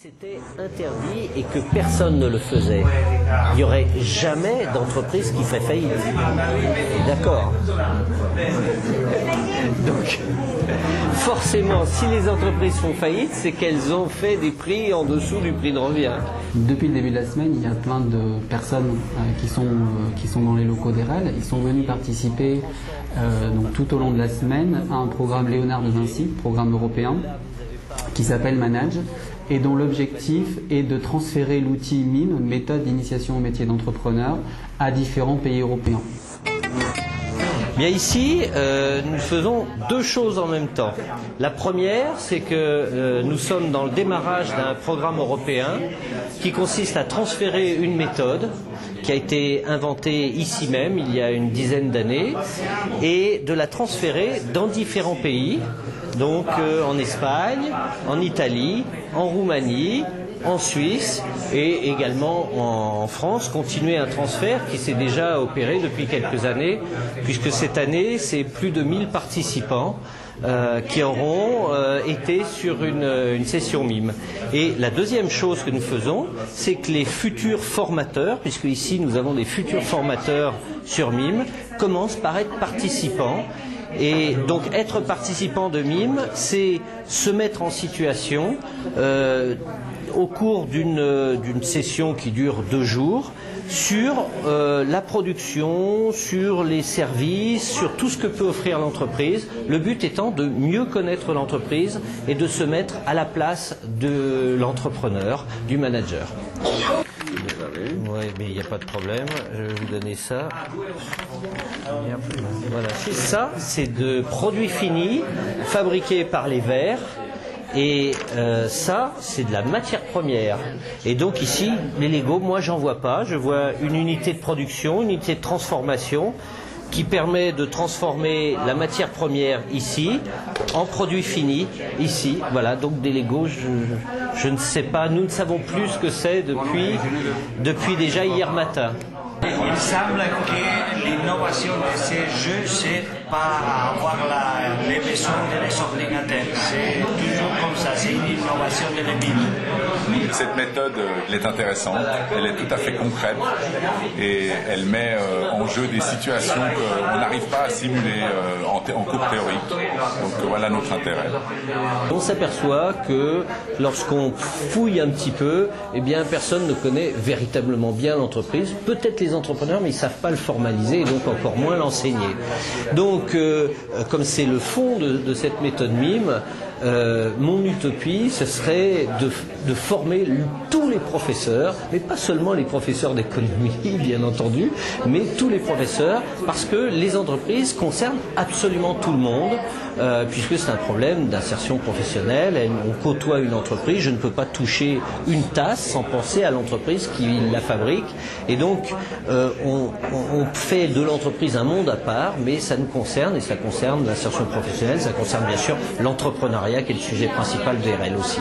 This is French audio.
C'était interdit et que personne ne le faisait, il n'y aurait jamais d'entreprise qui ferait faillite. D'accord. Donc, forcément, si les entreprises font faillite, c'est qu'elles ont fait des prix en dessous du prix de revient. Depuis le début de la semaine, il y a plein de personnes qui sont dans les locaux d'EREL. Ils sont venus participer donc tout au long de la semaine à un programme Léonard de Vinci, programme européen, qui s'appelle Manage, et dont l'objectif est de transférer l'outil MIME, méthode d'initiation au métier d'entrepreneur, à différents pays européens. Bien ici, nous faisons deux choses en même temps. La première, c'est que nous sommes dans le démarrage d'un programme européen qui consiste à transférer une méthode qui a été inventée ici même il y a une dizaine d'années et de la transférer dans différents pays, donc en Espagne, en Italie, en Roumanie, en Suisse et également en France, continuer un transfert qui s'est déjà opéré depuis quelques années, puisque cette année, c'est plus de 1000 participants qui auront été sur une session MIME. Et la deuxième chose que nous faisons, c'est que les futurs formateurs, puisque ici nous avons des futurs formateurs sur MIME, commencent par être participants. Et donc être participant de MIME, c'est se mettre en situation au cours d'une session qui dure 2 jours sur la production, sur les services, sur tout ce que peut offrir l'entreprise. Le but étant de mieux connaître l'entreprise et de se mettre à la place de l'entrepreneur, du manager. Oui, mais il n'y a pas de problème. Je vais vous donner ça. Voilà. Ça, c'est de produits finis fabriqués par les Verts. Et ça, c'est de la matière première. Et donc ici, les Legos, moi, j'en vois pas. Je vois une unité de production, une unité de transformation qui permet de transformer la matière première ici en produit fini ici. Voilà, donc des Legos, je ne sais pas, nous ne savons plus ce que c'est depuis déjà hier matin. Il semble que l'innovation de ces jeux, c'est pas avoir les besoins des ordinateurs. C'est toujours comme ça, c'est une innovation de l'ébile. Cette méthode, elle est intéressante, elle est tout à fait concrète et elle met en jeu des situations qu'on n'arrive pas à simuler en cours théorique. Donc voilà notre intérêt. On s'aperçoit que lorsqu'on fouille un petit peu, eh bien personne ne connaît véritablement bien l'entreprise. Peut-être les entrepreneurs, mais ils ne savent pas le formaliser et donc encore moins l'enseigner. Donc, comme c'est le fond de cette méthode MIME, mon utopie, ce serait de former tous les professeurs, mais pas seulement les professeurs d'économie, bien entendu, mais tous les professeurs, parce que les entreprises concernent absolument tout le monde, puisque c'est un problème d'insertion professionnelle. On côtoie une entreprise, je ne peux pas toucher une tasse sans penser à l'entreprise qui la fabrique, et donc on fait de l'entreprise un monde à part, mais ça nous concerne, et ça concerne l'insertion professionnelle, ça concerne bien sûr l'entrepreneuriat, qui est le sujet principal d'EREL aussi.